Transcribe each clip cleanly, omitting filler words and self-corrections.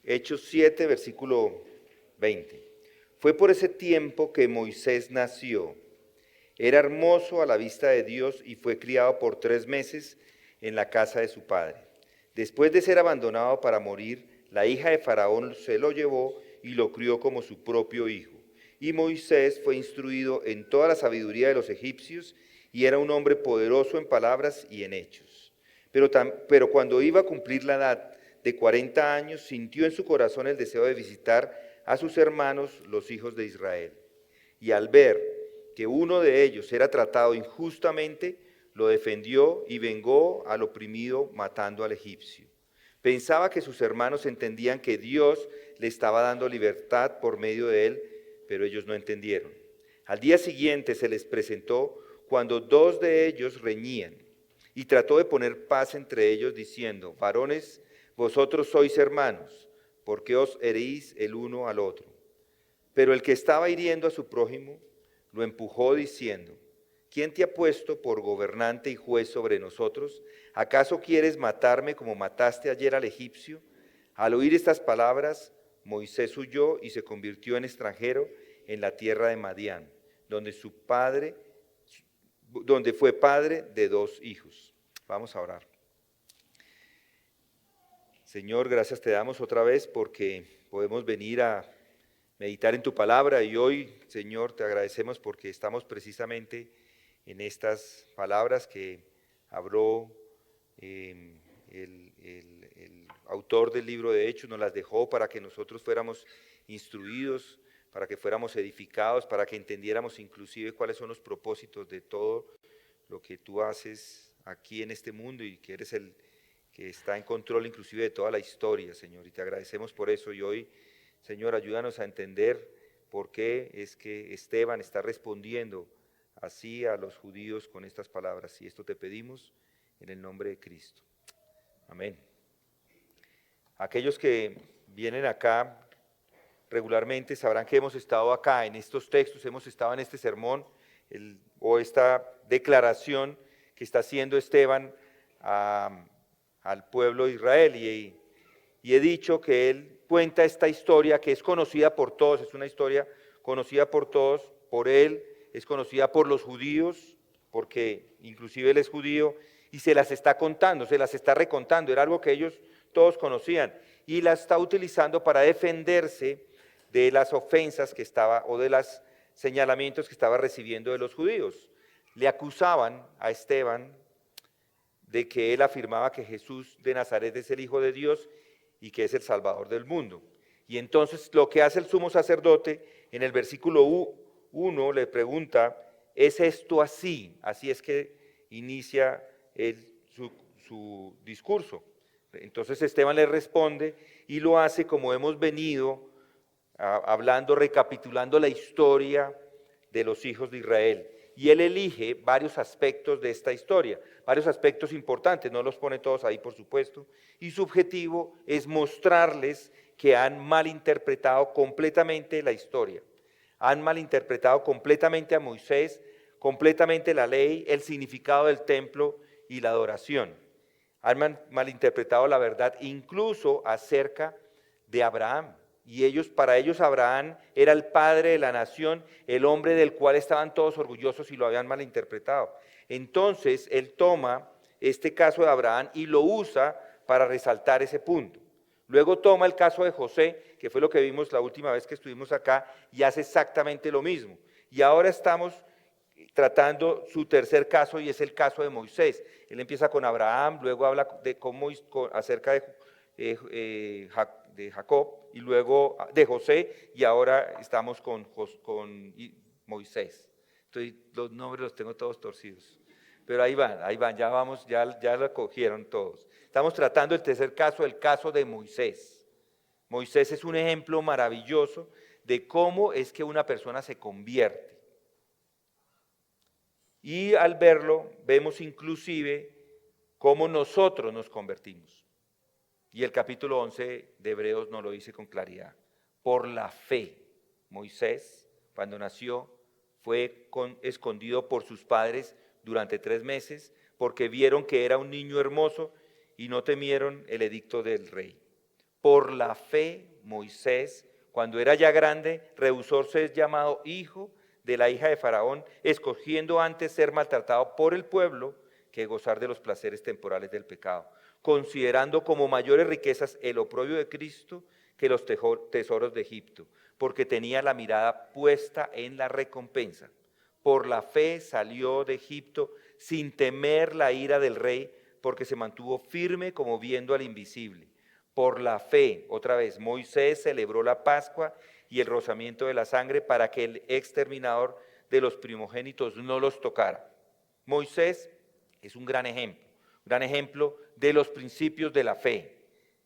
Hechos 7, versículo 20. Fue por ese tiempo que Moisés nació. Era hermoso a la vista de Dios y fue criado por 3 meses en la casa de su padre. Después de ser abandonado para morir, la hija de Faraón se lo llevó y lo crió como su propio hijo. Y Moisés fue instruido en toda la sabiduría de los egipcios y era un hombre poderoso en palabras y en hechos. Pero cuando iba a cumplir la edad de 40 años, sintió en su corazón el deseo de visitar a sus hermanos, los hijos de Israel. Y al ver que uno de ellos era tratado injustamente, lo defendió y vengó al oprimido matando al egipcio. Pensaba que sus hermanos entendían que Dios le estaba dando libertad por medio de él, pero ellos no entendieron. Al día siguiente se les presentó cuando 2 de ellos reñían y trató de poner paz entre ellos diciendo: varones, vosotros sois hermanos, ¿por qué os herís el uno al otro? Pero el que estaba hiriendo a su prójimo lo empujó diciendo: ¿quién te ha puesto por gobernante y juez sobre nosotros? ¿Acaso quieres matarme como mataste ayer al egipcio? Al oír estas palabras, Moisés huyó y se convirtió en extranjero en la tierra de Madián, donde fue padre de 2 hijos. Vamos a orar. Señor, gracias te damos otra vez porque podemos venir a meditar en tu palabra y hoy, Señor, te agradecemos porque estamos precisamente en estas palabras que habló el autor del libro de Hechos, nos las dejó para que nosotros fuéramos instruidos, para que fuéramos edificados, para que entendiéramos inclusive cuáles son los propósitos de todo lo que tú haces aquí en este mundo y que eres el que está en control inclusive de toda la historia, Señor, y te agradecemos por eso. Y hoy, Señor, ayúdanos a entender por qué es que Esteban está respondiendo así a los judíos con estas palabras. Y esto te pedimos en el nombre de Cristo. Amén. Aquellos que vienen acá regularmente sabrán que hemos estado acá en estos textos, hemos estado en este sermón o esta declaración que está haciendo Esteban al pueblo de Israel y he dicho que él cuenta esta historia que es conocida por todos, es una historia conocida por todos, por él, es conocida por los judíos, porque inclusive él es judío, y se las está contando, se las está recontando, era algo que ellos todos conocían, y la está utilizando para defenderse de las ofensas que estaba, o de los señalamientos que estaba recibiendo de los judíos. Le acusaban a Esteban de que él afirmaba que Jesús de Nazaret es el Hijo de Dios y que es el Salvador del mundo. Y entonces lo que hace el sumo sacerdote en el versículo 1 le pregunta: ¿es esto así? Así es que inicia su discurso. Entonces Esteban le responde y lo hace como hemos venido hablando, recapitulando la historia de los hijos de Israel. Y él elige varios aspectos de esta historia, varios aspectos importantes, no los pone todos ahí por supuesto, y su objetivo es mostrarles que han malinterpretado completamente la historia, han malinterpretado completamente a Moisés, completamente la ley, el significado del templo y la adoración. Han malinterpretado la verdad incluso acerca de Abraham. Y para ellos Abraham era el padre de la nación, el hombre del cual estaban todos orgullosos y lo habían malinterpretado. Entonces él toma este caso de Abraham y lo usa para resaltar ese punto. Luego toma el caso de José, que fue lo que vimos la última vez que estuvimos acá, y hace exactamente lo mismo. Y ahora estamos tratando su tercer caso y es el caso de Moisés. Él empieza con Abraham, luego habla acerca de Jacob y luego de José, y ahora estamos con Moisés. Los nombres los tengo todos torcidos, pero ahí van, ya lo cogieron todos. Estamos tratando el tercer caso, el caso de Moisés. Moisés es un ejemplo maravilloso de cómo es que una persona se convierte. Y al verlo, vemos inclusive cómo nosotros nos convertimos. Y el capítulo 11 de Hebreos nos lo dice con claridad. Por la fe, Moisés, cuando nació, fue escondido por sus padres durante 3 meses, porque vieron que era un niño hermoso y no temieron el edicto del rey. Por la fe, Moisés, cuando era ya grande, rehusó ser llamado hijo de la hija de Faraón, escogiendo antes ser maltratado por el pueblo que gozar de los placeres temporales del pecado, considerando como mayores riquezas el oprobio de Cristo que los tesoros de Egipto, porque tenía la mirada puesta en la recompensa. Por la fe salió de Egipto sin temer la ira del rey, porque se mantuvo firme como viendo al invisible. Por la fe, otra vez, Moisés celebró la Pascua y el rozamiento de la sangre para que el exterminador de los primogénitos no los tocara. Moisés es un gran ejemplo de los principios de la fe.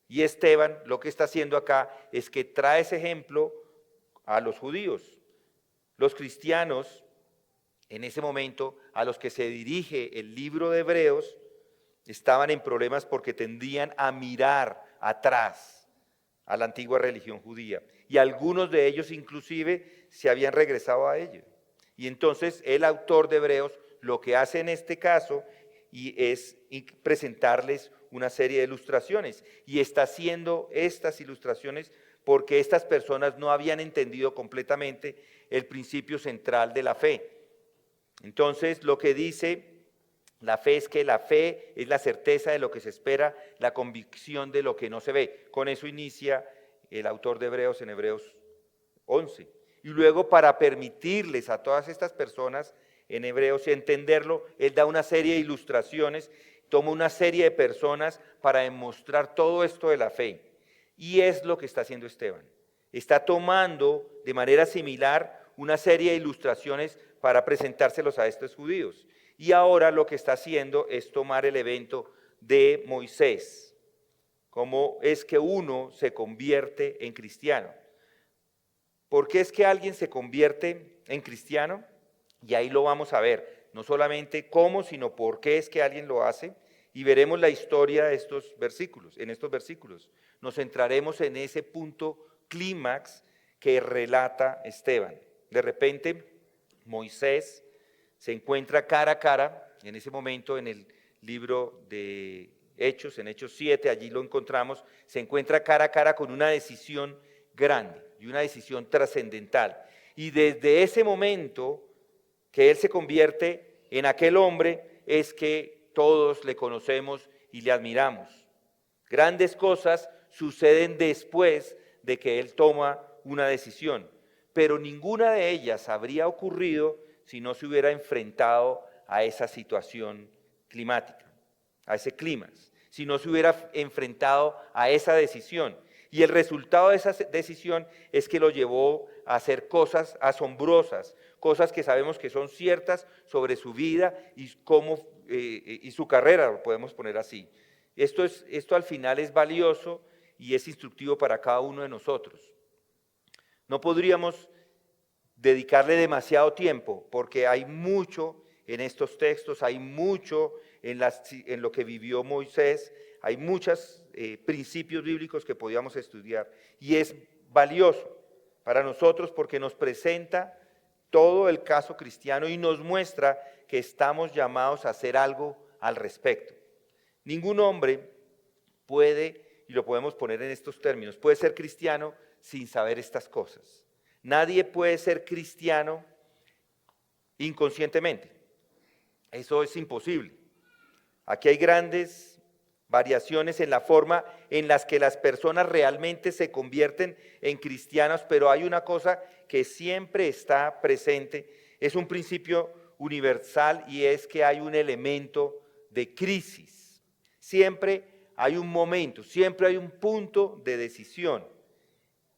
Y Esteban lo que está haciendo acá es que trae ese ejemplo a los judíos. Los cristianos, en ese momento, a los que se dirige el libro de Hebreos, estaban en problemas porque tendían a mirar atrás a la antigua religión judía. Y algunos de ellos inclusive se habían regresado a ello. Y entonces el autor de Hebreos lo que hace en este caso es presentarles una serie de ilustraciones. Y está haciendo estas ilustraciones porque estas personas no habían entendido completamente el principio central de la fe. Entonces lo que dice la fe es que la fe es la certeza de lo que se espera, la convicción de lo que no se ve. Con eso inicia el autor de Hebreos en Hebreos 11. Y luego para permitirles a todas estas personas en Hebreos entenderlo, él da una serie de ilustraciones, toma una serie de personas para demostrar todo esto de la fe. Y es lo que está haciendo Esteban. Está tomando de manera similar una serie de ilustraciones para presentárselos a estos judíos. Y ahora lo que está haciendo es tomar el evento de Moisés. Cómo es que uno se convierte en cristiano. ¿Por qué es que alguien se convierte en cristiano? Y ahí lo vamos a ver. No solamente cómo, sino por qué es que alguien lo hace. Y veremos la historia de estos versículos. En estos versículos nos centraremos en ese punto clímax que relata Esteban. De repente, Moisés se encuentra cara a cara, en ese momento en el libro de Hechos, en Hechos 7, allí lo encontramos, se encuentra cara a cara con una decisión grande y una decisión trascendental. Y desde ese momento que él se convierte en aquel hombre, es que todos le conocemos y le admiramos. Grandes cosas suceden después de que él toma una decisión, pero ninguna de ellas habría ocurrido si no se hubiera enfrentado a esa situación climática, a ese clímax, si no se hubiera enfrentado a esa decisión. Y el resultado de esa decisión es que lo llevó a hacer cosas asombrosas, cosas que sabemos que son ciertas sobre su vida y su carrera, lo podemos poner así. Esto al final es valioso y es instructivo para cada uno de nosotros. No podríamos dedicarle demasiado tiempo, porque hay mucho en estos textos, hay mucho en lo que vivió Moisés, hay muchos principios bíblicos que podíamos estudiar, y es valioso para nosotros porque nos presenta todo el caso cristiano y nos muestra que estamos llamados a hacer algo al respecto. Ningún hombre puede, y lo podemos poner en estos términos, puede ser cristiano sin saber estas cosas. Nadie puede ser cristiano inconscientemente. Eso es imposible. Aquí hay grandes variaciones en la forma en las que las personas realmente se convierten en cristianos, pero hay una cosa que siempre está presente, es un principio universal y es que hay un elemento de crisis. Siempre hay un momento, siempre hay un punto de decisión.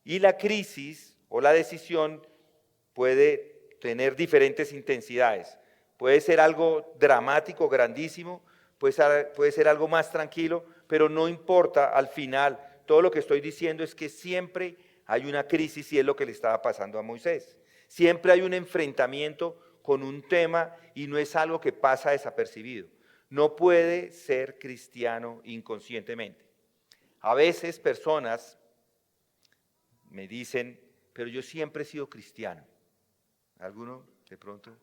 Y la crisis o la decisión puede tener diferentes intensidades. Puede ser algo dramático, grandísimo, puede ser algo más tranquilo, pero no importa al final. Todo lo que estoy diciendo es que siempre hay una crisis y es lo que le estaba pasando a Moisés. Siempre hay un enfrentamiento con un tema y no es algo que pasa desapercibido. No puede ser cristiano inconscientemente. A veces personas me dicen, pero yo siempre he sido cristiano. ¿Alguno de pronto?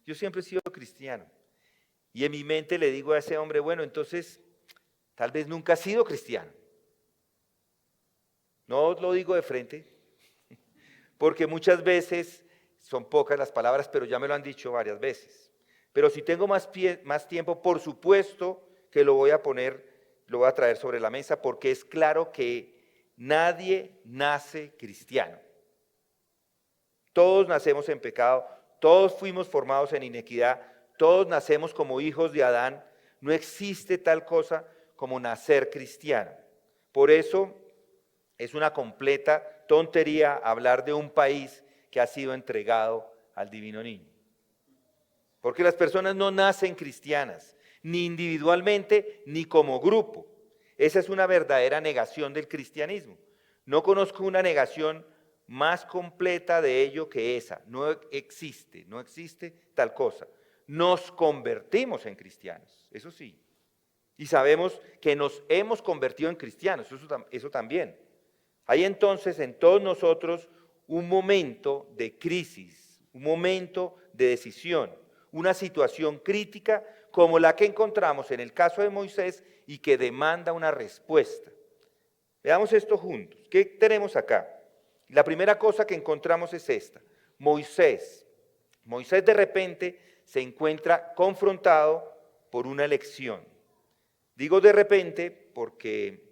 Yo siempre he sido cristiano. Y en mi mente le digo a ese hombre, bueno, entonces tal vez nunca has sido cristiano. No lo digo de frente, porque muchas veces son pocas las palabras, pero ya me lo han dicho varias veces. Pero si tengo más tiempo, por supuesto que lo voy a traer sobre la mesa, porque es claro que nadie nace cristiano. Todos nacemos en pecado, todos fuimos formados en inequidad, todos nacemos como hijos de Adán. No existe tal cosa como nacer cristiano. Por eso es una completa tontería hablar de un país que ha sido entregado al divino niño. Porque las personas no nacen cristianas, ni individualmente, ni como grupo. Esa es una verdadera negación del cristianismo. No conozco una negación más completa de ello que esa. No existe tal cosa. Nos convertimos en cristianos, eso sí. Y sabemos que nos hemos convertido en cristianos, eso también. Hay entonces en todos nosotros un momento de crisis, un momento de decisión, una situación crítica como la que encontramos en el caso de Moisés y que demanda una respuesta. Veamos esto juntos. ¿Qué tenemos acá? La primera cosa que encontramos es esta. Moisés de repente se encuentra confrontado por una elección. Digo de repente porque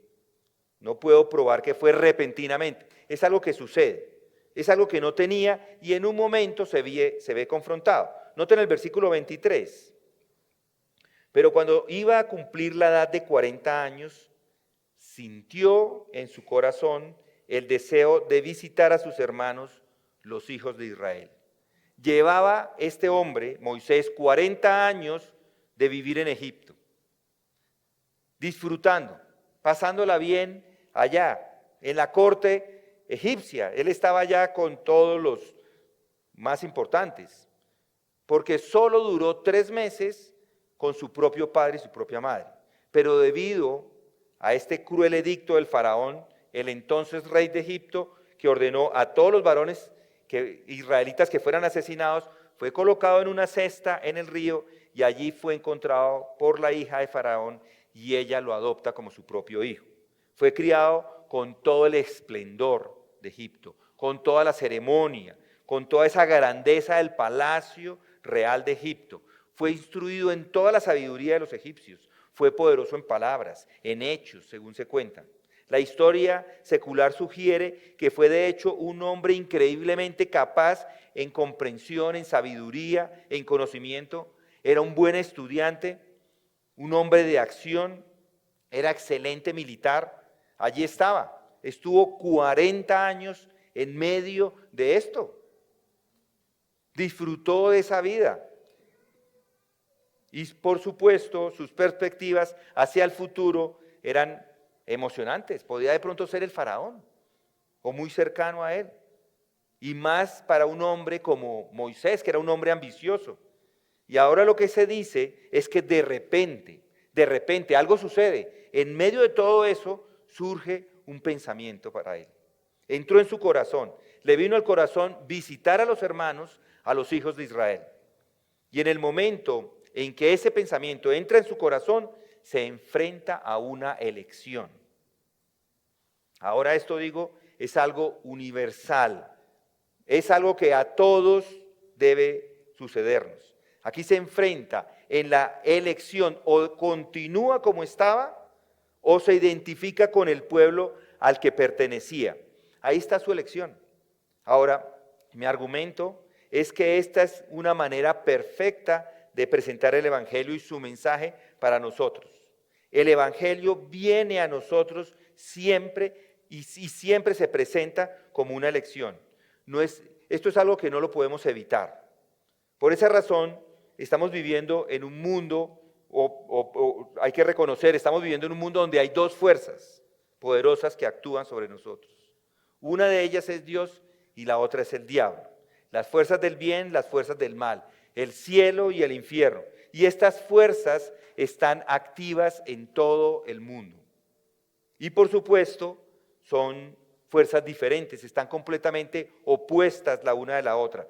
no puedo probar que fue repentinamente. Es algo que sucede. Es algo que no tenía y en un momento se ve confrontado. Noten el versículo 23. Pero cuando iba a cumplir la edad de 40 años, sintió en su corazón el deseo de visitar a sus hermanos, los hijos de Israel. Llevaba este hombre, Moisés, 40 años de vivir en Egipto, disfrutando, pasándola bien allá, en la corte egipcia. Él estaba allá con todos los más importantes, porque solo duró 3 meses con su propio padre y su propia madre. Pero debido a este cruel edicto del faraón, el entonces rey de Egipto, que ordenó a todos los varones israelitas que fueran asesinados, fue colocado en una cesta en el río y allí fue encontrado por la hija de faraón y ella lo adopta como su propio hijo. Fue criado con todo el esplendor de Egipto, con toda la ceremonia, con toda esa grandeza del palacio real de Egipto. Fue instruido en toda la sabiduría de los egipcios. Fue poderoso en palabras, en hechos, según se cuentan. La historia secular sugiere que fue de hecho un hombre increíblemente capaz en comprensión, en sabiduría, en conocimiento. Era un buen estudiante, un hombre de acción, era excelente militar. Allí estuvo 40 años en medio de esto. Disfrutó de esa vida. Y por supuesto, sus perspectivas hacia el futuro eran emocionantes. Podía de pronto ser el faraón o muy cercano a él. Y más para un hombre como Moisés, que era un hombre ambicioso. Y ahora lo que se dice es que de repente algo sucede. En medio de todo eso surge un pensamiento para él. Entró en su corazón. Le vino al corazón visitar a los hermanos, a los hijos de Israel. Y en el momento en que ese pensamiento entra en su corazón, se enfrenta a una elección. Ahora esto es algo universal, es algo que a todos debe sucedernos. Aquí se enfrenta en la elección, o continúa como estaba, o se identifica con el pueblo al que pertenecía. Ahí está su elección. Ahora, mi argumento es que esta es una manera perfecta de presentar el Evangelio y su mensaje para nosotros. El Evangelio viene a nosotros siempre y siempre se presenta como una elección. Esto es algo que no lo podemos evitar. Por esa razón, estamos viviendo en un mundo, hay que reconocer, estamos viviendo en un mundo donde hay 2 fuerzas poderosas que actúan sobre nosotros. Una de ellas es Dios y la otra es el diablo. Las fuerzas del bien, las fuerzas del mal. El cielo y el infierno. Y estas fuerzas están activas en todo el mundo. Y por supuesto, son fuerzas diferentes, están completamente opuestas la una de la otra.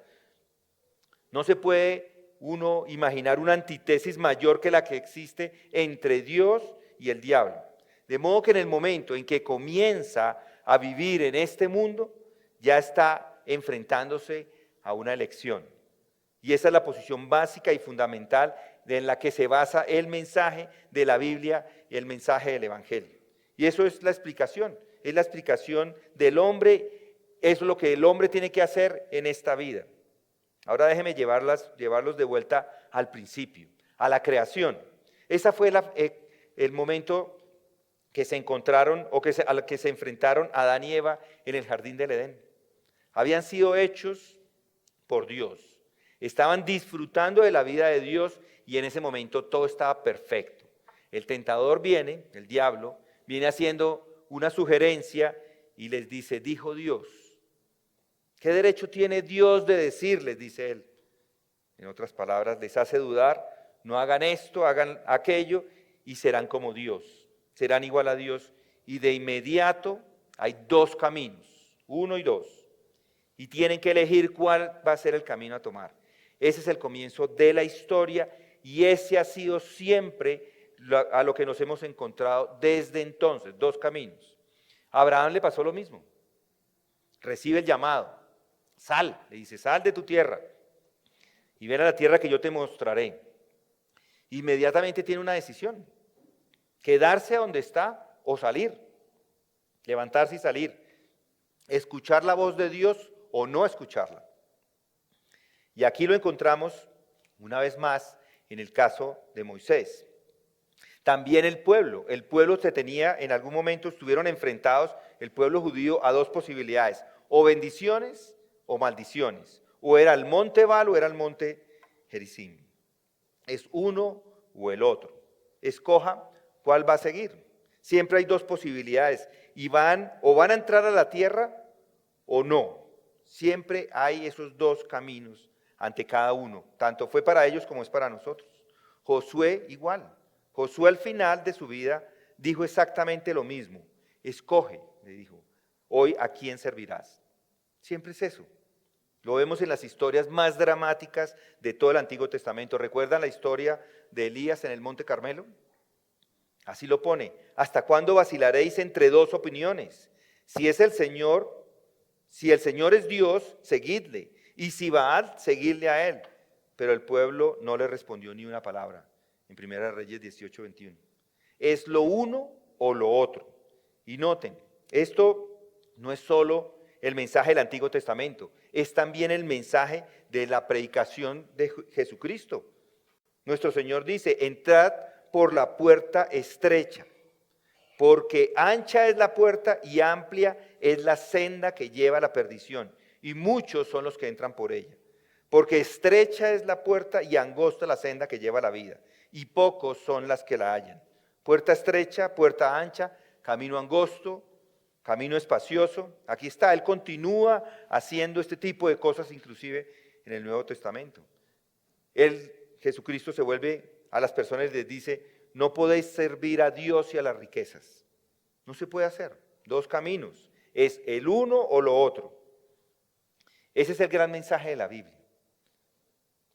No se puede uno imaginar una antítesis mayor que la que existe entre Dios y el diablo. De modo que en el momento en que comienza a vivir en este mundo, ya está enfrentándose a una elección. Y esa es la posición básica y fundamental en la que se basa el mensaje de la Biblia y el mensaje del Evangelio. Y eso es la explicación del hombre, es lo que el hombre tiene que hacer en esta vida. Ahora déjeme llevarlos de vuelta al principio, a la creación. Ese fue el momento que se encontraron al que se enfrentaron Adán y Eva en el jardín del Edén. Habían sido hechos por Dios. Estaban disfrutando de la vida de Dios y en ese momento todo estaba perfecto. El tentador viene, el diablo, viene haciendo una sugerencia y les dice, dijo Dios. ¿Qué derecho tiene Dios de decirles? Dice él. En otras palabras, les hace dudar, no hagan esto, hagan aquello y serán como Dios, serán igual a Dios. Y de inmediato hay dos caminos, uno y dos. Y tienen que elegir cuál va a ser el camino a tomar. Ese es el comienzo de la historia y ese ha sido siempre a lo que nos hemos encontrado desde entonces, dos caminos. A Abraham le pasó lo mismo. Recibe el llamado. Sal, le dice, sal de tu tierra y ven a la tierra que yo te mostraré. Inmediatamente tiene una decisión. Quedarse a donde está o salir. Levantarse y salir. Escuchar la voz de Dios o no escucharla. Y aquí lo encontramos una vez más en el caso de Moisés. También el pueblo se tenía, en algún momento estuvieron enfrentados, el pueblo judío, a dos posibilidades, o bendiciones o maldiciones, o era el monte Ebal o era el monte Gerizim. Es uno o el otro. Escoja cuál va a seguir. Siempre hay dos posibilidades y van a entrar a la tierra o no. Siempre hay esos dos caminos ante cada uno. Tanto fue para ellos como es para nosotros. Josué igual. Josué al final de su vida dijo exactamente lo mismo. Escoge, le dijo, hoy a quién servirás. Siempre es eso. Lo vemos en las historias más dramáticas de todo el Antiguo Testamento. ¿Recuerdan la historia de Elías en el Monte Carmelo? Así lo pone. ¿Hasta cuándo vacilaréis entre dos opiniones? Si el Señor es Dios, seguidle. Y si Baal, seguidle a él. Pero el pueblo no le respondió ni una palabra. En 1 Reyes 18:21. Es lo uno o lo otro. Y noten, esto no es solo el mensaje del Antiguo Testamento, es también el mensaje de la predicación de Jesucristo. Nuestro Señor dice, entrad por la puerta estrecha, porque ancha es la puerta y amplia es la senda que lleva a la perdición, y muchos son los que entran por ella. Porque estrecha es la puerta y angosta la senda que lleva a la vida, y pocos son las que la hallan. Puerta estrecha, puerta ancha, camino angosto, camino espacioso. Aquí está, Él continúa haciendo este tipo de cosas inclusive en el Nuevo Testamento. Jesucristo se vuelve a las personas y les dice, no podéis servir a Dios y a las riquezas. No se puede hacer. Dos caminos. Es el uno o lo otro. Ese es el gran mensaje de la Biblia.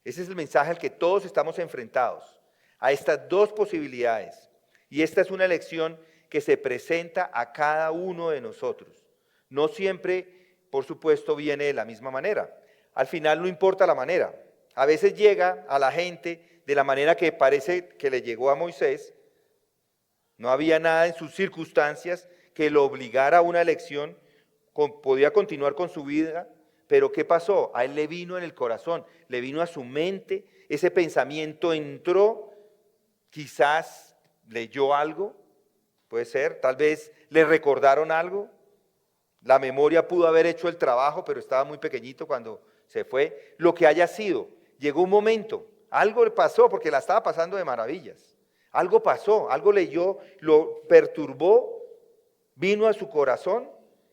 Ese es el mensaje al que todos estamos enfrentados, a estas dos posibilidades. Y esta es una elección que se presenta a cada uno de nosotros. No siempre, por supuesto, viene de la misma manera. Al final no importa la manera. A veces llega a la gente de la manera que parece que le llegó a Moisés. No había nada en sus circunstancias que lo obligara a una elección. Podía continuar con su vida, pero ¿qué pasó? A él le vino en el corazón, le vino a su mente, ese pensamiento entró, quizás leyó algo, puede ser, tal vez le recordaron algo, la memoria pudo haber hecho el trabajo, pero estaba muy pequeñito cuando se fue, lo que haya sido, llegó un momento, algo le pasó porque la estaba pasando de maravillas, algo pasó, algo leyó, lo perturbó, vino a su corazón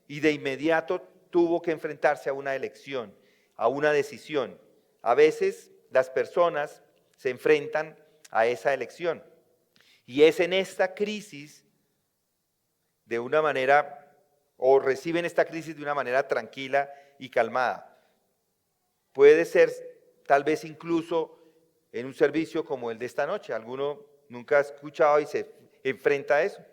y de inmediato tuvo que enfrentarse a una elección, a una decisión. A veces las personas se enfrentan a esa elección y es en esta crisis de una manera, o reciben esta crisis de una manera tranquila y calmada. Puede ser tal vez incluso en un servicio como el de esta noche. Alguno nunca ha escuchado y se enfrenta a eso.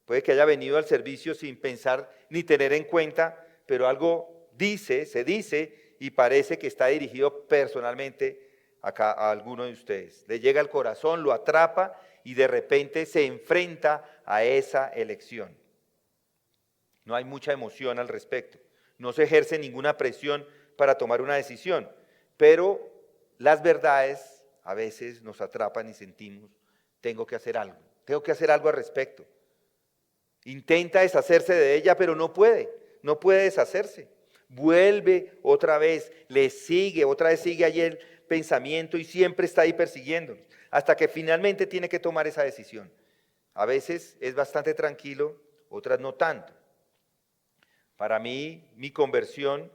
puede que haya venido al servicio sin pensar ni tener en cuenta, pero algo se dice y parece que está dirigido personalmente a alguno de ustedes. Le llega al corazón, lo atrapa y de repente se enfrenta a esa elección. No hay mucha emoción al respecto, no se ejerce ninguna presión para tomar una decisión, pero las verdades a veces nos atrapan y sentimos, tengo que hacer algo al respecto. Intenta deshacerse de ella, pero no puede deshacerse. Vuelve otra vez, otra vez sigue allí el pensamiento y siempre está ahí persiguiéndonos, hasta que finalmente tiene que tomar esa decisión. A veces es bastante tranquilo, otras no tanto. Para mí, mi conversión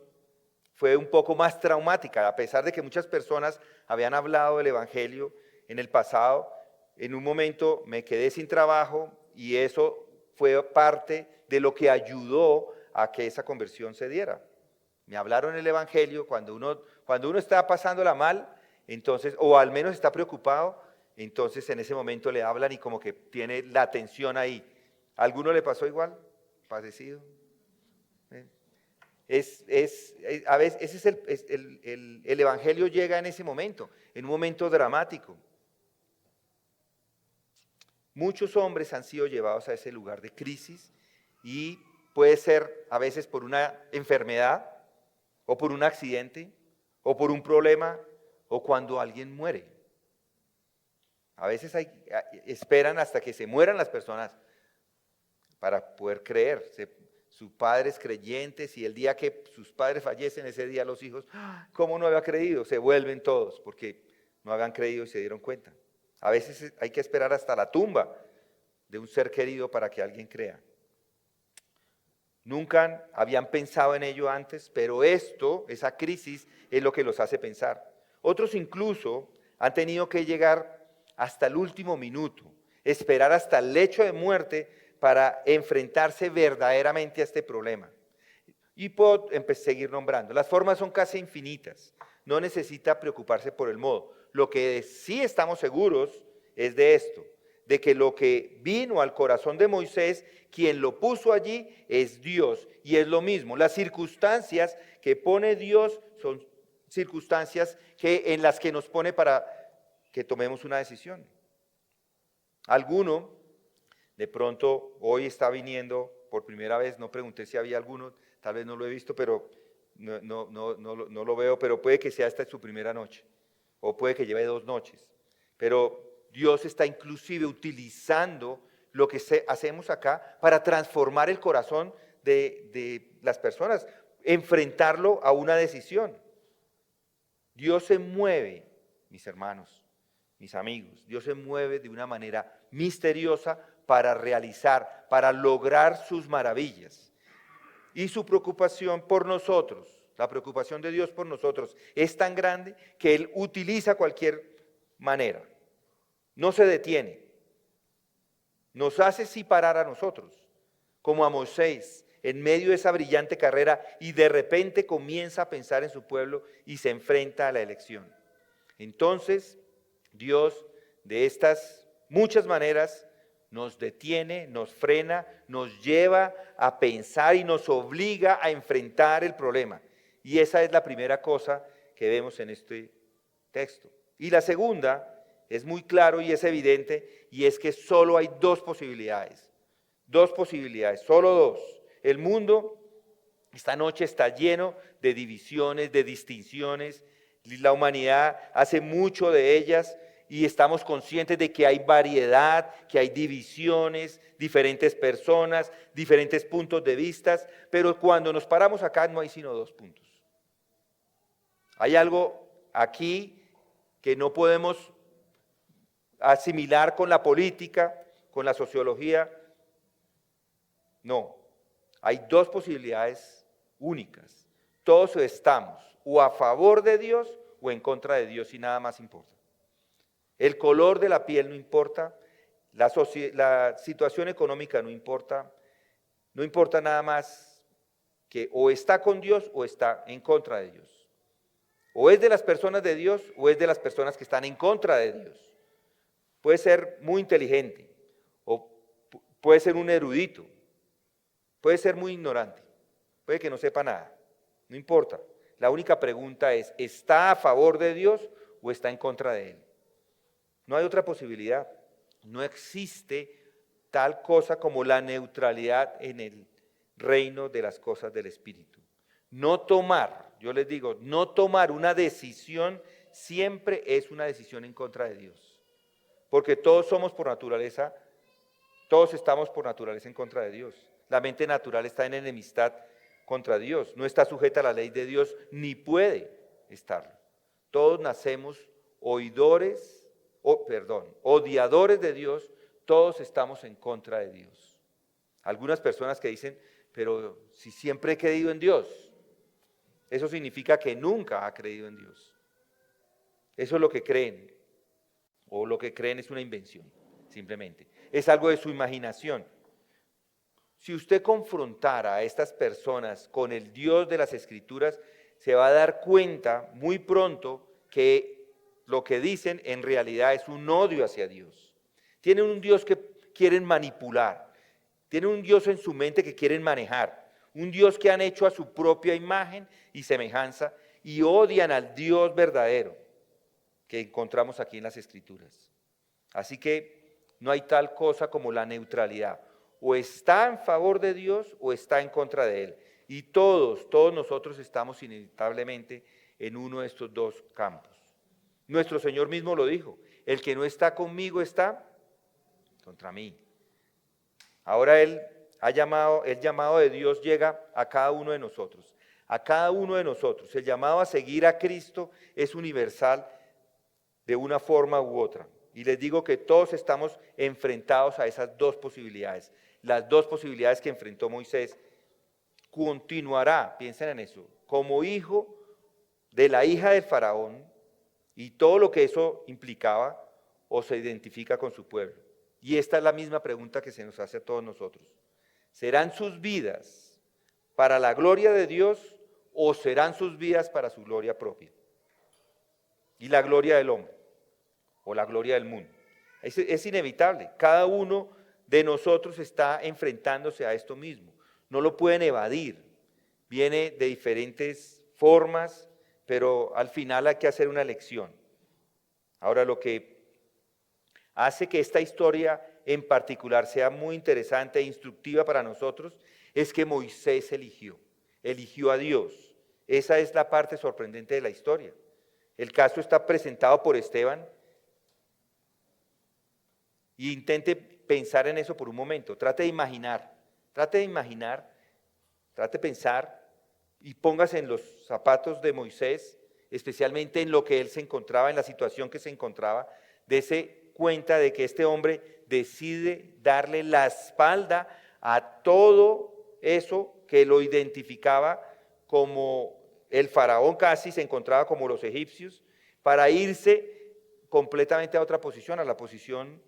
fue un poco más traumática, a pesar de que muchas personas habían hablado del Evangelio en el pasado. En un momento me quedé sin trabajo y eso fue parte de lo que ayudó a que esa conversión se diera. Me hablaron el Evangelio cuando uno está pasándola mal, entonces, o al menos está preocupado, entonces en ese momento le hablan y como que tiene la atención ahí. ¿A alguno le pasó igual? ¿Parecido? A veces ese es el Evangelio llega en ese momento, en un momento dramático. Muchos hombres han sido llevados a ese lugar de crisis y puede ser a veces por una enfermedad o por un accidente o por un problema o cuando alguien muere. A veces esperan hasta que se mueran las personas para poder creer. Sus padres creyentes y el día que sus padres fallecen, ese día los hijos, ¿cómo no había creído? Se vuelven todos porque no habían creído y se dieron cuenta. A veces hay que esperar hasta la tumba de un ser querido para que alguien crea. Nunca habían pensado en ello antes, pero esa crisis es lo que los hace pensar. Otros incluso han tenido que llegar hasta el último minuto, esperar hasta el lecho de muerte para enfrentarse verdaderamente a este problema. Y puedo seguir nombrando. Las formas son casi infinitas. No necesita preocuparse por el modo. Lo que sí estamos seguros es de esto, de que lo que vino al corazón de Moisés, quien lo puso allí es Dios. Y es lo mismo. Las circunstancias que pone Dios son circunstancias en las que nos pone para que tomemos una decisión. Alguno de pronto hoy está viniendo por primera vez, no pregunté si había alguno, tal vez no lo he visto, pero no lo veo, pero puede que sea esta su primera noche, o puede que lleve 2 noches. Pero Dios está inclusive utilizando lo que hacemos acá para transformar el corazón de las personas, enfrentarlo a una decisión. Dios se mueve, mis hermanos, mis amigos, Dios se mueve de una manera misteriosa para realizar, para lograr sus maravillas. Y su preocupación por nosotros, la preocupación de Dios por nosotros es tan grande que Él utiliza cualquier manera. No se detiene. Nos hace sí parar a nosotros, como a Moisés, en medio de esa brillante carrera y de repente comienza a pensar en su pueblo y se enfrenta a la elección. Entonces, Dios de estas muchas maneras nos detiene, nos frena, nos lleva a pensar y nos obliga a enfrentar el problema. Y esa es la primera cosa que vemos en este texto. Y la segunda es muy claro y es evidente, y es que solo hay 2 posibilidades. 2 posibilidades, solo 2. El mundo esta noche está lleno de divisiones, de distinciones. La humanidad hace mucho de ellas. Y estamos conscientes de que hay variedad, que hay divisiones, diferentes personas, diferentes puntos de vista, pero cuando nos paramos acá no hay sino 2 puntos. Hay algo aquí que no podemos asimilar con la política, con la sociología. No, hay 2 posibilidades únicas. Todos estamos o a favor de Dios o en contra de Dios y nada más importa. El color de la piel no importa, la situación económica no importa nada más que o está con Dios o está en contra de Dios. O es de las personas de Dios o es de las personas que están en contra de Dios. Puede ser muy inteligente o puede ser un erudito, puede ser muy ignorante, puede que no sepa nada, no importa. La única pregunta es, ¿está a favor de Dios o está en contra de Él? No hay otra posibilidad. No existe tal cosa como la neutralidad en el reino de las cosas del Espíritu. No tomar, yo les digo, no tomar una decisión siempre es una decisión en contra de Dios. Porque todos somos por naturaleza, todos estamos por naturaleza en contra de Dios. La mente natural está en enemistad contra Dios, no está sujeta a la ley de Dios, ni puede estarlo. Todos nacemos odiadores de Dios, todos estamos en contra de Dios. Algunas personas que dicen, pero si siempre he creído en Dios, eso significa que nunca ha creído en Dios. Eso es lo que creen, o lo que creen es una invención, simplemente. Es algo de su imaginación. Si usted confrontara a estas personas con el Dios de las Escrituras, se va a dar cuenta muy pronto que lo que dicen en realidad es un odio hacia Dios. Tienen un Dios que quieren manipular, tienen un Dios en su mente que quieren manejar, un Dios que han hecho a su propia imagen y semejanza y odian al Dios verdadero que encontramos aquí en las Escrituras. Así que no hay tal cosa como la neutralidad. O está en favor de Dios o está en contra de Él. Y todos nosotros estamos inevitablemente en uno de estos dos campos. Nuestro Señor mismo lo dijo, el que no está conmigo está contra mí. Ahora el llamado de Dios llega a cada uno de nosotros. A cada uno de nosotros. El llamado a seguir a Cristo es universal de una forma u otra. Y les digo que todos estamos enfrentados a esas dos posibilidades. Las dos posibilidades que enfrentó Moisés. Continuará, piensen en eso, como hijo de la hija del faraón y todo lo que eso implicaba, o se identifica con su pueblo. Y esta es la misma pregunta que se nos hace a todos nosotros. ¿Serán sus vidas para la gloria de Dios o serán sus vidas para su gloria propia? Y la gloria del hombre o la gloria del mundo. Es inevitable. Cada uno de nosotros está enfrentándose a esto mismo. No lo pueden evadir. Viene de diferentes formas, pero al final hay que hacer una elección. Ahora, lo que hace que esta historia en particular sea muy interesante e instructiva para nosotros es que Moisés eligió a Dios. Esa es la parte sorprendente de la historia. El caso está presentado por Esteban. Y intente pensar en eso por un momento. Trate de pensar y póngase en los zapatos de Moisés, especialmente en lo que él se encontraba, en la situación que se encontraba. Dese cuenta de que este hombre decide darle la espalda a todo eso que lo identificaba como el faraón, casi se encontraba como los egipcios, para irse completamente a otra posición, a la posición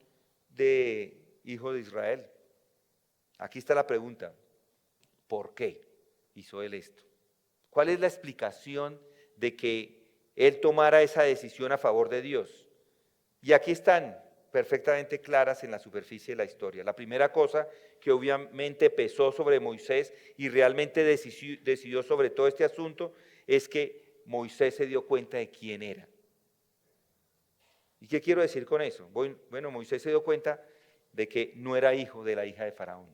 de hijo de Israel. Aquí está la pregunta, ¿por qué hizo él esto? ¿Cuál es la explicación de que él tomara esa decisión a favor de Dios? Y aquí están perfectamente claras en la superficie de la historia. La primera cosa que obviamente pesó sobre Moisés y realmente decidió sobre todo este asunto es que Moisés se dio cuenta de quién era. ¿Y qué quiero decir con eso? Bueno, Moisés se dio cuenta de que no era hijo de la hija de Faraón.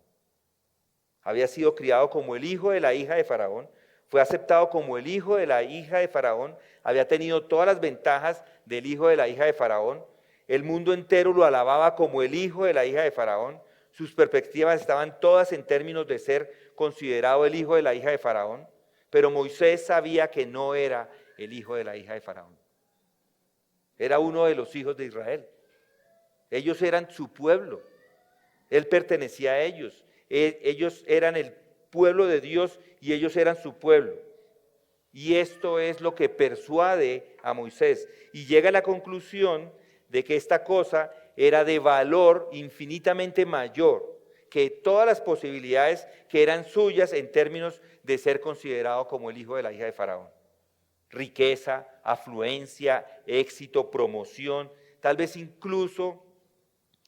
Había sido criado como el hijo de la hija de Faraón, fue aceptado como el hijo de la hija de Faraón, había tenido todas las ventajas del hijo de la hija de Faraón, el mundo entero lo alababa como el hijo de la hija de Faraón, sus perspectivas estaban todas en términos de ser considerado el hijo de la hija de Faraón, pero Moisés sabía que no era el hijo de la hija de Faraón. Era uno de los hijos de Israel. Ellos eran su pueblo. Él pertenecía a ellos. Ellos eran el pueblo de Dios y ellos eran su pueblo. Y esto es lo que persuade a Moisés. Y llega a la conclusión de que esta cosa era de valor infinitamente mayor que todas las posibilidades que eran suyas en términos de ser considerado como el hijo de la hija de Faraón. Riqueza, afluencia, éxito, promoción, tal vez incluso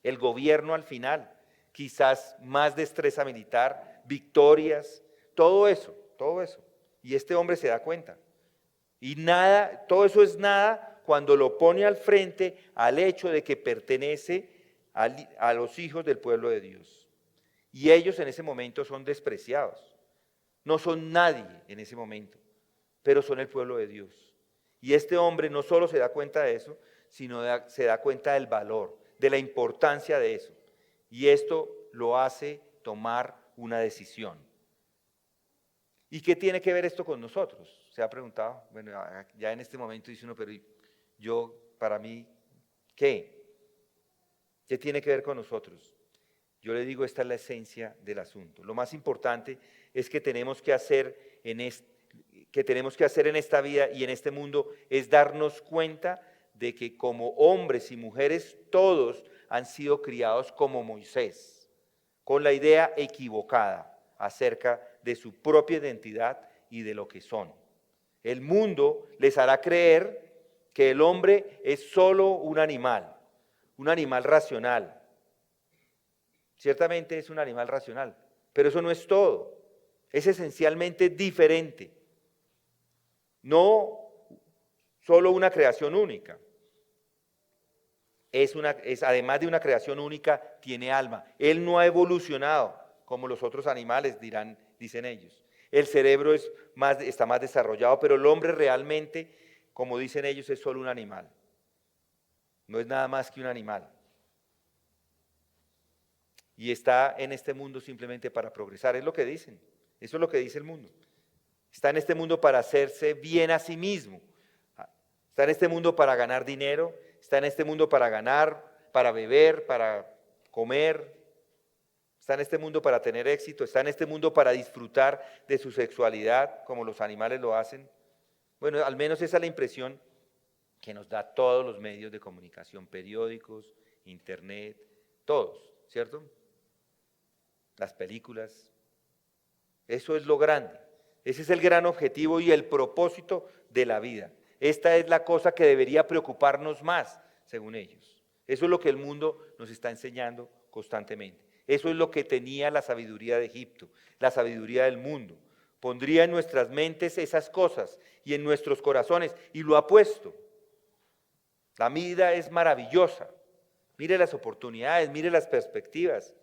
el gobierno al final. quizás más destreza militar, victorias, todo eso. Y este hombre se da cuenta. Y nada, todo eso es nada cuando lo pone al frente al hecho de que pertenece a los hijos del pueblo de Dios. Y ellos en ese momento son despreciados. No son nadie en ese momento, pero son el pueblo de Dios. Y este hombre no solo se da cuenta de eso, sino se da cuenta del valor, de la importancia de eso. Y esto lo hace tomar una decisión. ¿Y qué tiene que ver esto con nosotros? ¿Se ha preguntado? Bueno, ya en este momento dice uno, pero yo, para mí, ¿qué? ¿Qué tiene que ver con nosotros? Yo le digo, esta es la esencia del asunto. Lo más importante es que tenemos que hacer en esta vida y en este mundo es darnos cuenta de que como hombres y mujeres todos han sido criados como Moisés, con la idea equivocada acerca de su propia identidad y de lo que son. El mundo les hará creer que el hombre es solo un animal racional. Ciertamente es un animal racional, pero eso no es todo. Es esencialmente diferente. No solo una creación única. Además de una creación única, tiene alma. Él no ha evolucionado como los otros animales, dicen ellos. El cerebro está más desarrollado, pero el hombre realmente, como dicen ellos, es solo un animal. No es nada más que un animal. Y está en este mundo simplemente para progresar, es lo que dicen. Eso es lo que dice el mundo. Está en este mundo para hacerse bien a sí mismo. Está en este mundo para ganar dinero, está en este mundo para ganar, para beber, para comer. Está en este mundo para tener éxito, está en este mundo para disfrutar de su sexualidad, como los animales lo hacen. Bueno, al menos esa es la impresión que nos da todos los medios de comunicación, periódicos, internet, todos, ¿cierto? Las películas. Eso es lo grande. Ese es el gran objetivo y el propósito de la vida. Esta es la cosa que debería preocuparnos más, según ellos. Eso es lo que el mundo nos está enseñando constantemente. Eso es lo que tenía la sabiduría de Egipto, la sabiduría del mundo. Pondría en nuestras mentes esas cosas y en nuestros corazones, y lo ha puesto. La vida es maravillosa. Mire las oportunidades, mire las perspectivas.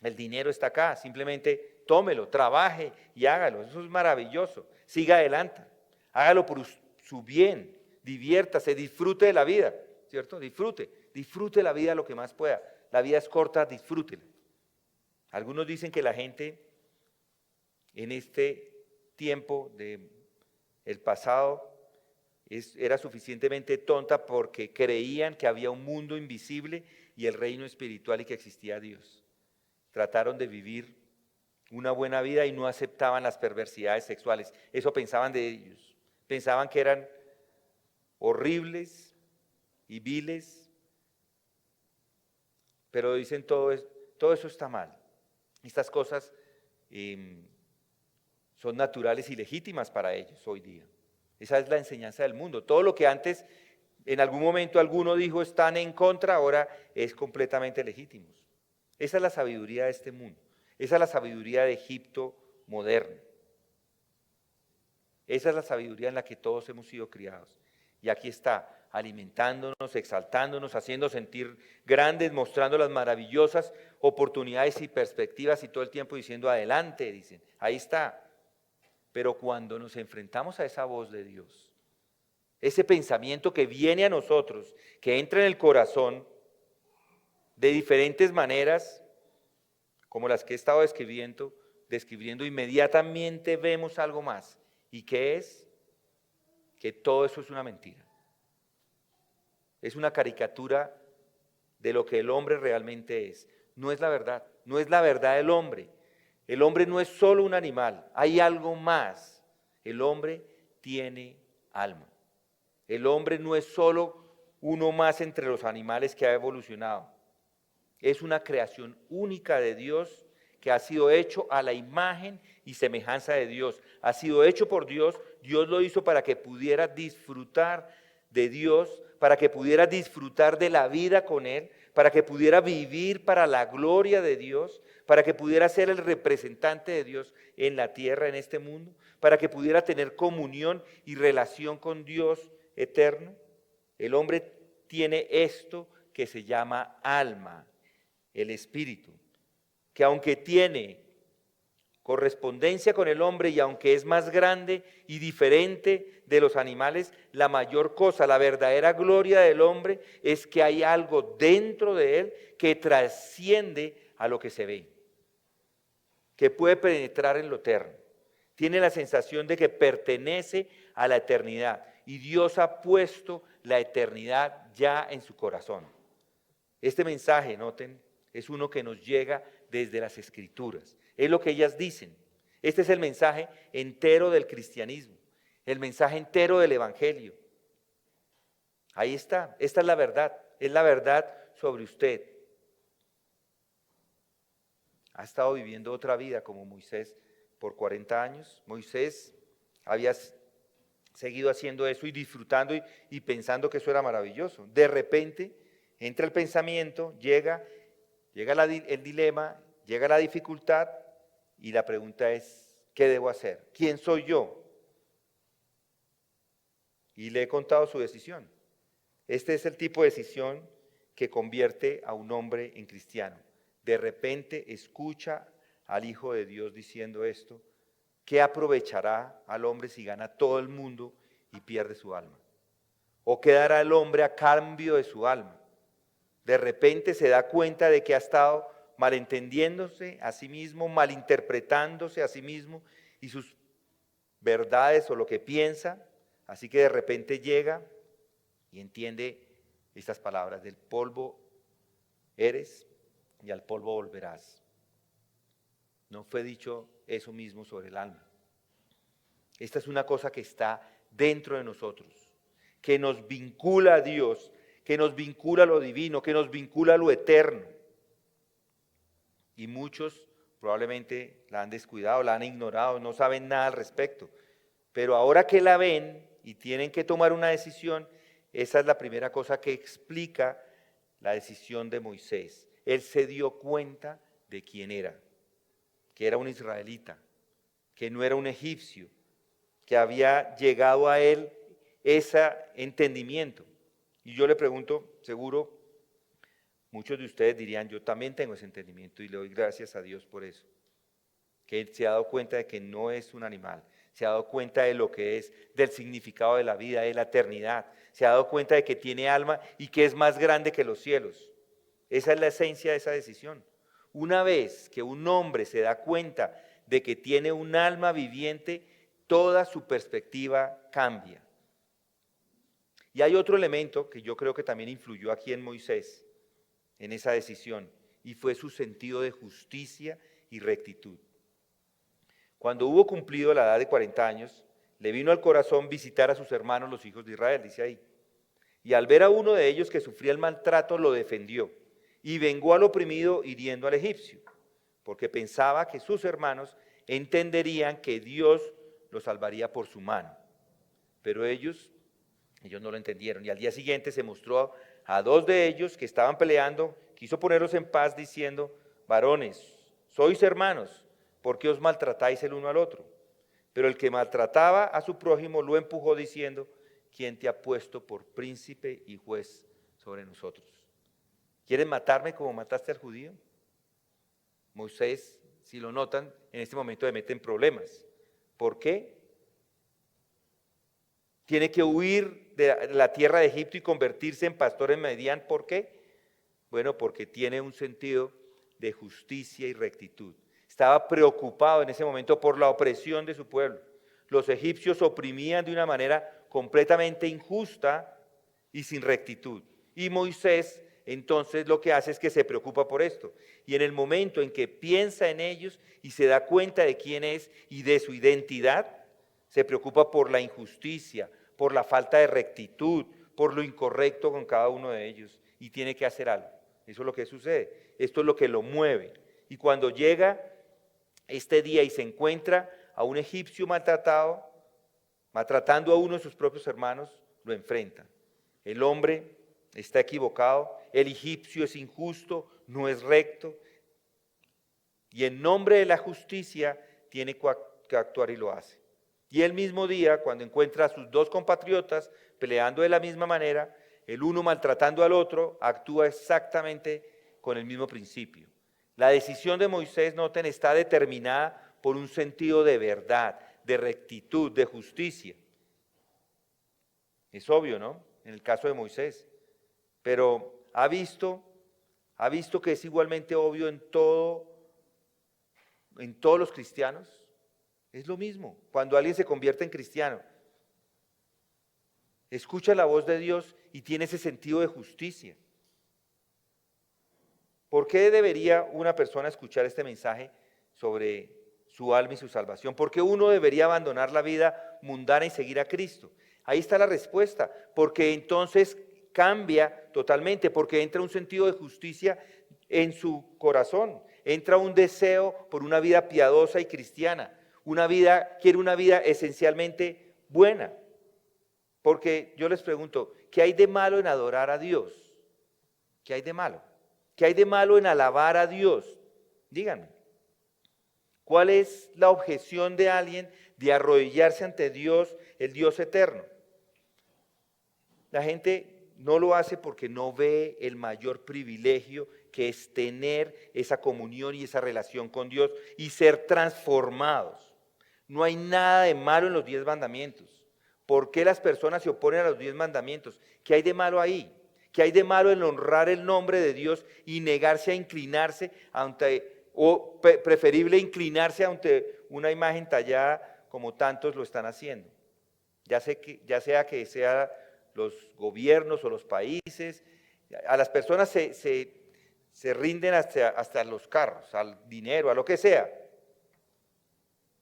El dinero está acá, simplemente tómelo, trabaje y hágalo. Eso es maravilloso. Siga adelante, hágalo por su bien, diviértase, disfrute de la vida, ¿cierto? Disfrute la vida lo que más pueda. La vida es corta, disfrútela. Algunos dicen que la gente en este tiempo del pasado era suficientemente tonta porque creían que había un mundo invisible y el reino espiritual y que existía Dios. Trataron de vivir una buena vida y no aceptaban las perversidades sexuales. Eso pensaban de ellos. Pensaban que eran horribles y viles. Pero dicen todo eso está mal. Estas cosas son naturales y legítimas para ellos hoy día. Esa es la enseñanza del mundo. Todo lo que antes, en algún momento alguno dijo están en contra, ahora es completamente legítimo. Esa es la sabiduría de este mundo. Esa es la sabiduría de Egipto moderno. Esa es la sabiduría en la que todos hemos sido criados. Y aquí está, alimentándonos, exaltándonos, haciendo sentir grandes, mostrando las maravillosas oportunidades y perspectivas y todo el tiempo diciendo adelante, dicen, ahí está. Pero cuando nos enfrentamos a esa voz de Dios, ese pensamiento que viene a nosotros, que entra en el corazón de diferentes maneras, como las que he estado describiendo, inmediatamente vemos algo más. ¿Y qué es? Que todo eso es una mentira. Es una caricatura de lo que el hombre realmente es. No es la verdad, no es la verdad del hombre. El hombre no es solo un animal, hay algo más. El hombre tiene alma. El hombre no es solo uno más entre los animales que ha evolucionado. Es una creación única de Dios que ha sido hecho a la imagen y semejanza de Dios. Ha sido hecho por Dios, Dios lo hizo para que pudiera disfrutar de Dios, para que pudiera disfrutar de la vida con Él, para que pudiera vivir para la gloria de Dios, para que pudiera ser el representante de Dios en la tierra, en este mundo, para que pudiera tener comunión y relación con Dios eterno. El hombre tiene esto que se llama alma, el espíritu, que aunque tiene correspondencia con el hombre y aunque es más grande y diferente de los animales, la mayor cosa, la verdadera gloria del hombre es que hay algo dentro de él que trasciende a lo que se ve, que puede penetrar en lo eterno. Tiene la sensación de que pertenece a la eternidad y Dios ha puesto la eternidad ya en su corazón. Este mensaje, noten, es uno que nos llega desde las Escrituras. Es lo que ellas dicen. Este es el mensaje entero del cristianismo, el mensaje entero del evangelio. Ahí está, esta es la verdad sobre usted. Ha estado viviendo otra vida como Moisés por 40 años. Moisés había seguido haciendo eso y disfrutando y pensando que eso era maravilloso. De repente entra el pensamiento, llega el dilema, llega la dificultad y la pregunta es, ¿qué debo hacer? ¿Quién soy yo? Y le he contado su decisión. Este es el tipo de decisión que convierte a un hombre en cristiano. De repente escucha al Hijo de Dios diciendo esto: ¿qué aprovechará al hombre si gana todo el mundo y pierde su alma? ¿O qué dará el hombre a cambio de su alma? De repente se da cuenta de que ha estado malentendiéndose a sí mismo, malinterpretándose a sí mismo y sus verdades o lo que piensa. Así que de repente llega y entiende estas palabras: del polvo eres y al polvo volverás. No fue dicho eso mismo sobre el alma. Esta es una cosa que está dentro de nosotros, que nos vincula a Dios, que nos vincula a lo divino, que nos vincula a lo eterno. Y muchos probablemente la han descuidado, la han ignorado, no saben nada al respecto. Pero ahora que la ven y tienen que tomar una decisión, esa es la primera cosa que explica la decisión de Moisés. Él se dio cuenta de quién era, que era un israelita, que no era un egipcio, que había llegado a él ese entendimiento. Y yo le pregunto, seguro muchos de ustedes dirían, yo también tengo ese entendimiento y le doy gracias a Dios por eso, que él se ha dado cuenta de que no es un animal, se ha dado cuenta de lo que es, del significado de la vida, de la eternidad, se ha dado cuenta de que tiene alma y que es más grande que los cielos. Esa es la esencia de esa decisión. Una vez que un hombre se da cuenta de que tiene un alma viviente, toda su perspectiva cambia. Y hay otro elemento que yo creo que también influyó aquí en Moisés, en esa decisión, y fue su sentido de justicia y rectitud. Cuando hubo cumplido la edad de 40 años, le vino al corazón visitar a sus hermanos los hijos de Israel, dice ahí. Y al ver a uno de ellos que sufría el maltrato, lo defendió y vengó al oprimido hiriendo al egipcio, porque pensaba que sus hermanos entenderían que Dios los salvaría por su mano. Pero ellos no lo entendieron. Y al día siguiente se mostró a dos de ellos que estaban peleando, quiso ponerlos en paz diciendo: varones, sois hermanos, ¿por qué os maltratáis el uno al otro? Pero el que maltrataba a su prójimo lo empujó diciendo: ¿quién te ha puesto por príncipe y juez sobre nosotros? ¿Quieres matarme como mataste al judío? Moisés, si lo notan, en este momento le mete en problemas. ¿Por qué? Tiene que huir de la tierra de Egipto y convertirse en pastor en Madián. ¿Por qué? Bueno, porque tiene un sentido de justicia y rectitud. Estaba preocupado en ese momento por la opresión de su pueblo. Los egipcios oprimían de una manera completamente injusta y sin rectitud. Y Moisés entonces lo que hace es que se preocupa por esto. Y en el momento en que piensa en ellos y se da cuenta de quién es y de su identidad, se preocupa por la injusticia, por la falta de rectitud, por lo incorrecto con cada uno de ellos, y tiene que hacer algo. Eso es lo que sucede, esto es lo que lo mueve. Y cuando llega este día y se encuentra a un egipcio maltratado, maltratando a uno de sus propios hermanos, lo enfrenta. El hombre está equivocado, el egipcio es injusto, no es recto, y en nombre de la justicia tiene que actuar y lo hace. Y el mismo día, cuando encuentra a sus dos compatriotas peleando de la misma manera, el uno maltratando al otro, actúa exactamente con el mismo principio. La decisión de Moisés, noten, está determinada por un sentido de verdad, de rectitud, de justicia. Es obvio, ¿no? En el caso de Moisés. Pero ha visto que es igualmente obvio en todos los cristianos. Es lo mismo. Cuando alguien se convierte en cristiano, escucha la voz de Dios y tiene ese sentido de justicia. ¿Por qué debería una persona escuchar este mensaje sobre su alma y su salvación? ¿Por qué uno debería abandonar la vida mundana y seguir a Cristo? Ahí está la respuesta. Porque entonces cambia totalmente, porque entra un sentido de justicia en su corazón. Entra un deseo por una vida piadosa y cristiana. Quiere una vida esencialmente buena. Porque yo les pregunto, ¿qué hay de malo en adorar a Dios? ¿Qué hay de malo? ¿Qué hay de malo en alabar a Dios? Díganme. ¿Cuál es la objeción de alguien de arrodillarse ante Dios, el Dios eterno? La gente no lo hace porque no ve el mayor privilegio que es tener esa comunión y esa relación con Dios y ser transformados. No hay nada de malo en los 10 mandamientos. ¿Por qué las personas se oponen a los 10 mandamientos? ¿Qué hay de malo ahí? ¿Qué hay de malo en honrar el nombre de Dios y negarse a inclinarse preferible inclinarse ante una imagen tallada como tantos lo están haciendo? Ya sea que sea los gobiernos o los países, a las personas se rinden hasta los carros, al dinero, a lo que sea.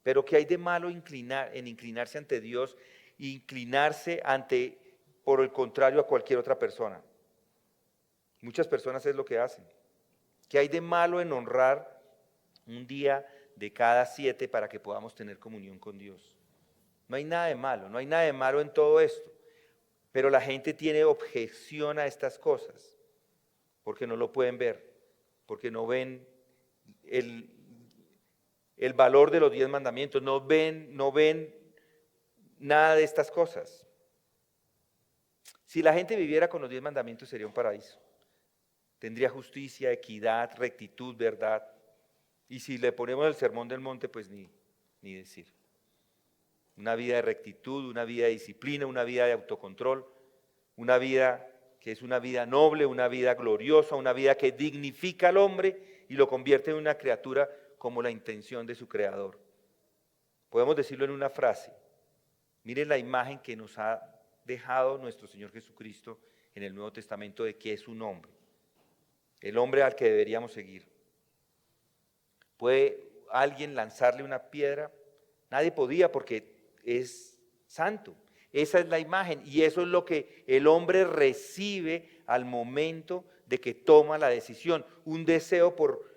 Pero ¿qué hay de malo en inclinarse ante Dios e inclinarse por el contrario, a cualquier otra persona? Muchas personas es lo que hacen. ¿Qué hay de malo en honrar un día de cada 7 para que podamos tener comunión con Dios? No hay nada de malo, no hay nada de malo en todo esto. Pero la gente tiene objeción a estas cosas porque no lo pueden ver, porque no ven el valor de los 10 mandamientos, no ven nada de estas cosas. Si la gente viviera con los 10 mandamientos sería un paraíso. Tendría justicia, equidad, rectitud, verdad. Y si le ponemos el sermón del monte, pues ni decir. Una vida de rectitud, una vida de disciplina, una vida de autocontrol, una vida que es una vida noble, una vida gloriosa, una vida que dignifica al hombre y lo convierte en una criatura como la intención de su creador. Podemos decirlo en una frase. Miren la imagen que nos ha dejado nuestro Señor Jesucristo en el Nuevo Testamento de que es un hombre. El hombre al que deberíamos seguir. ¿Puede alguien lanzarle una piedra? Nadie podía porque es santo. Esa es la imagen y eso es lo que el hombre recibe al momento de que toma la decisión. Un deseo por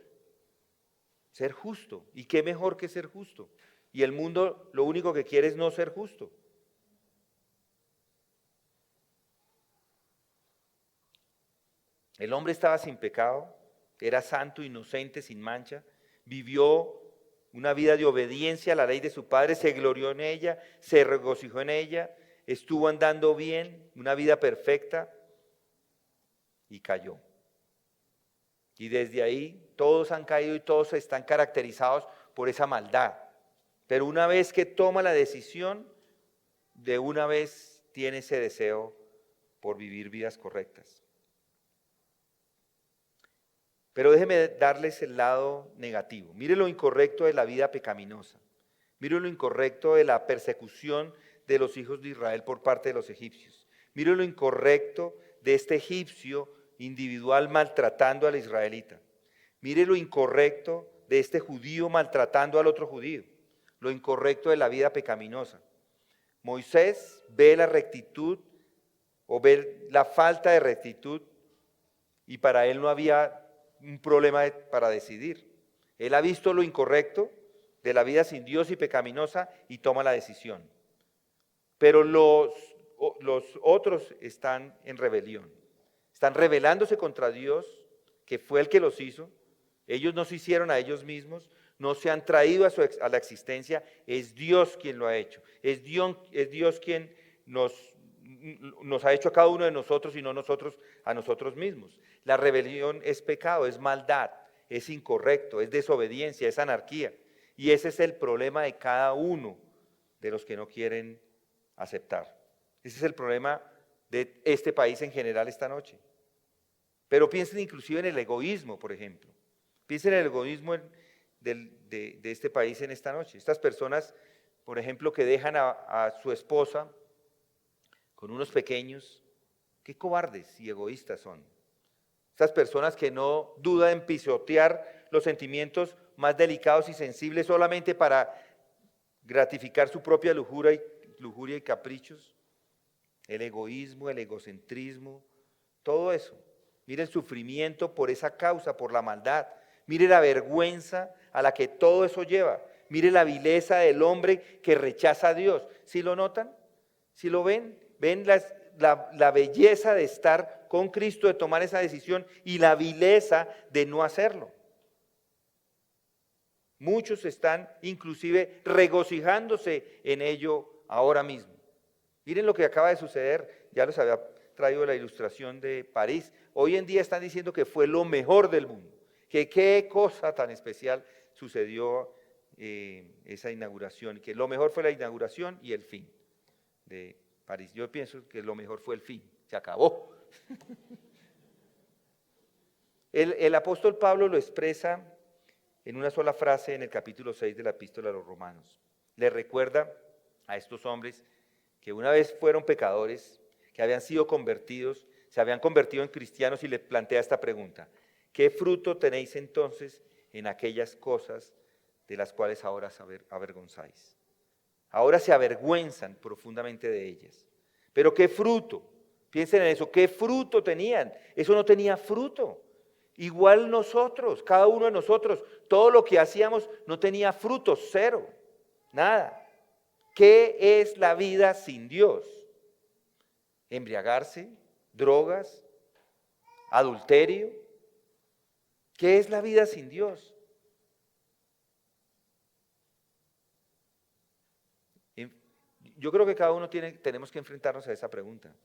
ser justo. ¿Y qué mejor que ser justo? Y el mundo lo único que quiere es no ser justo. El hombre estaba sin pecado, era santo, inocente, sin mancha, vivió una vida de obediencia a la ley de su padre, se glorió en ella, se regocijó en ella, estuvo andando bien, una vida perfecta y cayó. Y desde ahí todos han caído y todos están caracterizados por esa maldad. Pero una vez que toma la decisión, de una vez tiene ese deseo por vivir vidas correctas. Pero déjenme darles el lado negativo. Mire lo incorrecto de la vida pecaminosa. Mire lo incorrecto de la persecución de los hijos de Israel por parte de los egipcios. Mire lo incorrecto de este egipcio individual maltratando al israelita. Mire lo incorrecto de este judío maltratando al otro judío. Lo incorrecto de la vida pecaminosa. Moisés ve la rectitud o ve la falta de rectitud y para él no había un problema para decidir. Él ha visto lo incorrecto de la vida sin Dios y pecaminosa y toma la decisión. Pero los los otros están en rebelión. Están rebelándose contra Dios, que fue el que los hizo. Ellos no se hicieron a ellos mismos, no se han traído a la existencia. Es Dios quien lo ha hecho. Es Dios quien nos ha hecho a cada uno de nosotros y no nosotros a nosotros mismos. La rebelión es pecado, es maldad, es incorrecto, es desobediencia, es anarquía. Y ese es el problema de cada uno de los que no quieren aceptar. Ese es el problema de este país en general esta noche. Pero piensen inclusive en el egoísmo, por ejemplo. Piensen en el egoísmo de este país en esta noche. Estas personas, por ejemplo, que dejan a su esposa con unos pequeños, qué cobardes y egoístas son. Estas personas que no dudan en pisotear los sentimientos más delicados y sensibles solamente para gratificar su propia lujuria y caprichos. El egoísmo, el egocentrismo, todo eso. Mire el sufrimiento por esa causa, por la maldad. Mire la vergüenza a la que todo eso lleva. Mire la vileza del hombre que rechaza a Dios. ¿Sí lo notan? ¿Sí lo ven? ¿Ven la belleza de estar con Cristo, de tomar esa decisión y la vileza de no hacerlo? Muchos están inclusive regocijándose en ello ahora mismo. Miren lo que acaba de suceder, ya les había traído la ilustración de París. Hoy en día están diciendo que fue lo mejor del mundo, que qué cosa tan especial sucedió esa inauguración, que lo mejor fue la inauguración y el fin de París. Yo pienso que lo mejor fue el fin, se acabó. El apóstol Pablo lo expresa en una sola frase en el capítulo 6 de la Epístola a los Romanos. Le recuerda a estos hombres que una vez fueron pecadores, que habían sido convertidos, se habían convertido en cristianos y les plantea esta pregunta: ¿qué fruto tenéis entonces en aquellas cosas de las cuales ahora os avergonzáis? Ahora se avergüenzan profundamente de ellas. ¿Pero qué fruto? Piensen en eso, ¿qué fruto tenían? Eso no tenía fruto. Igual nosotros, cada uno de nosotros, todo lo que hacíamos no tenía fruto, cero, nada. ¿Qué es la vida sin Dios? Embriagarse, drogas, adulterio. ¿Qué es la vida sin Dios? Yo creo que cada uno tenemos que enfrentarnos a esa pregunta.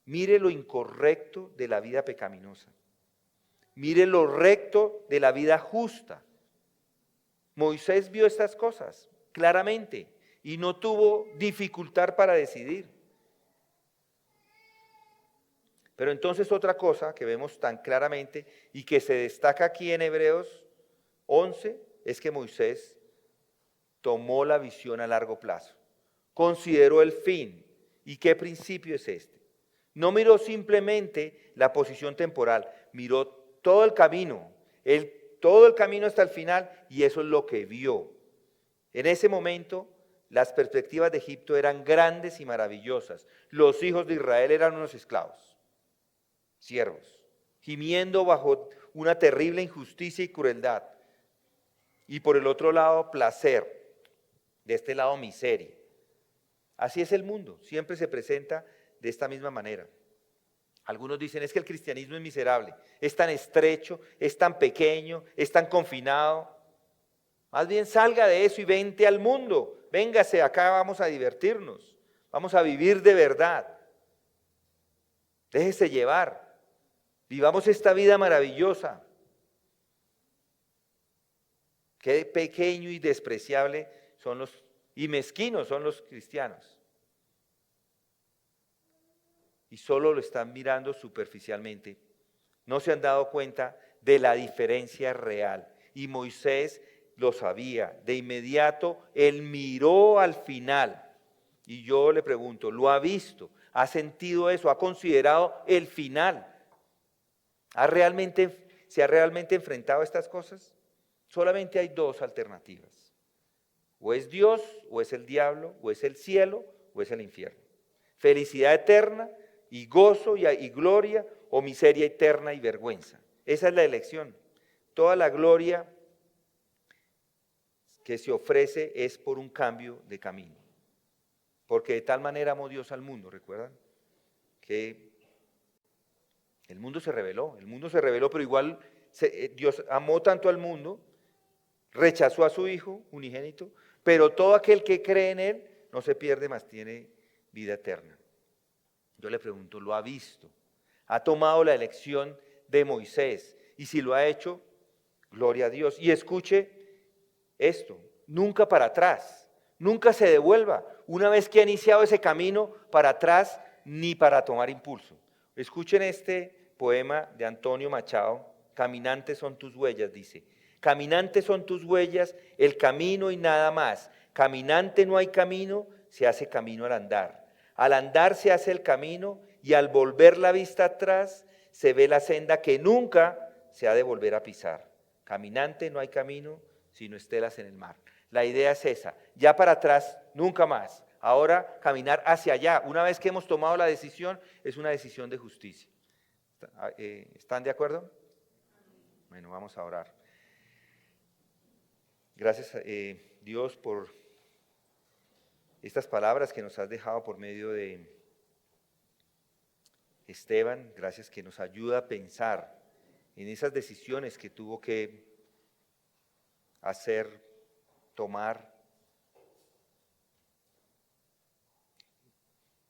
Mire lo incorrecto de la vida pecaminosa. Mire lo recto de la vida justa. Moisés vio estas cosas claramente y no tuvo dificultad para decidir. Pero entonces otra cosa que vemos tan claramente y que se destaca aquí en Hebreos 11 es que Moisés tomó la visión a largo plazo, consideró el fin. ¿Y qué principio es este? No miró simplemente la posición temporal, miró todo el camino, todo el camino hasta el final, y eso es lo que vio. En ese momento, las perspectivas de Egipto eran grandes y maravillosas. Los hijos de Israel eran unos esclavos, siervos, gimiendo bajo una terrible injusticia y crueldad. Y por el otro lado, placer. De este lado, miseria. Así es el mundo, siempre se presenta de esta misma manera. Algunos dicen, es que el cristianismo es miserable, es tan estrecho, es tan pequeño, es tan confinado. Más bien salga de eso y vente al mundo. Véngase, acá vamos a divertirnos, vamos a vivir de verdad. Déjese llevar, vivamos esta vida maravillosa. Qué pequeño y despreciable y mezquinos son los cristianos. Y solo lo están mirando superficialmente. No se han dado cuenta de la diferencia real. Y Moisés lo sabía. De inmediato, él miró al final. Y yo le pregunto, ¿lo ha visto? ¿Ha sentido eso? ¿Ha considerado el final? ¿Se ha realmente enfrentado a estas cosas? Solamente hay dos alternativas. O es Dios, o es el diablo, o es el cielo, o es el infierno. Felicidad eterna y gozo y gloria, o miseria eterna y vergüenza. Esa es la elección. Toda la gloria que se ofrece es por un cambio de camino. Porque de tal manera amó Dios al mundo, ¿recuerdan? Que el mundo se rebeló, pero igual Dios amó tanto al mundo, rechazó a su Hijo unigénito, pero todo aquel que cree en Él no se pierde, mas tiene vida eterna. Yo le pregunto, ¿lo ha visto? ¿Ha tomado la elección de Moisés? Y si lo ha hecho, gloria a Dios. Y escuche esto, nunca para atrás, nunca se devuelva. Una vez que ha iniciado ese camino, para atrás ni para tomar impulso. Escuchen este poema de Antonio Machado, Caminantes son tus huellas, dice. Caminantes son tus huellas, el camino y nada más. Caminante no hay camino, se hace camino al andar. Al andar se hace el camino y al volver la vista atrás se ve la senda que nunca se ha de volver a pisar. Caminante no hay camino, sino estelas en el mar. La idea es esa, ya para atrás, nunca más. Ahora caminar hacia allá. Una vez que hemos tomado la decisión, es una decisión de justicia. ¿Están de acuerdo? Bueno, vamos a orar. Gracias Dios por estas palabras que nos has dejado por medio de Esteban. Gracias que nos ayuda a pensar en esas decisiones que tuvo que hacer, tomar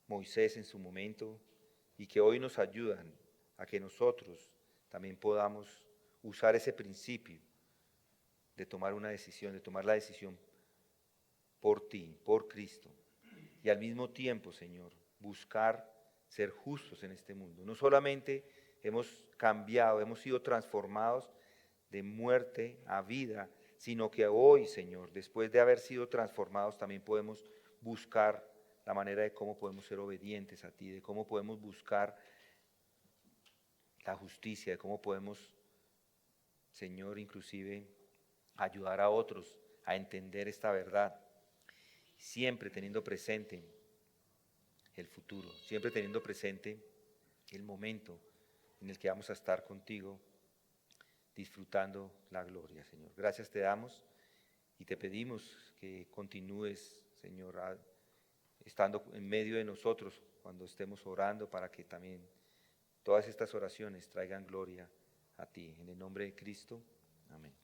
Moisés en su momento y que hoy nos ayudan a que nosotros también podamos usar ese principio de tomar una decisión, de tomar la decisión por ti, por Cristo, y al mismo tiempo, Señor, buscar ser justos en este mundo. No solamente hemos cambiado, hemos sido transformados de muerte a vida, sino que hoy, Señor, después de haber sido transformados, también podemos buscar la manera de cómo podemos ser obedientes a ti, de cómo podemos buscar la justicia, de cómo podemos, Señor, inclusive ayudar a otros a entender esta verdad, siempre teniendo presente el futuro, siempre teniendo presente el momento en el que vamos a estar contigo disfrutando la gloria, Señor. Gracias te damos y te pedimos que continúes, Señor, estando en medio de nosotros cuando estemos orando, para que también todas estas oraciones traigan gloria a ti. En el nombre de Cristo, amén.